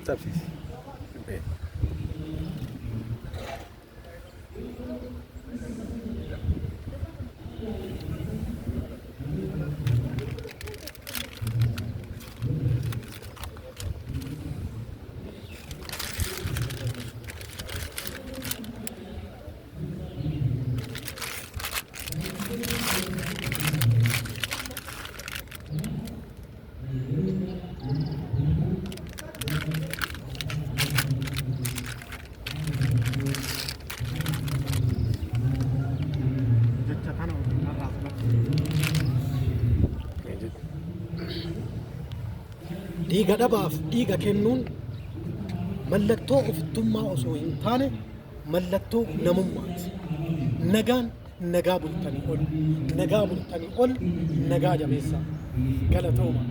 Subsidies. Dhiiga dhabaaf dhiiga kennuun mallattoo ofittummaa osoo hin taane mallattoo namummaati. Nagaan nagaa bultanii ol, nagaa bultanii ol, nagaa jabeessaa. Galatooma.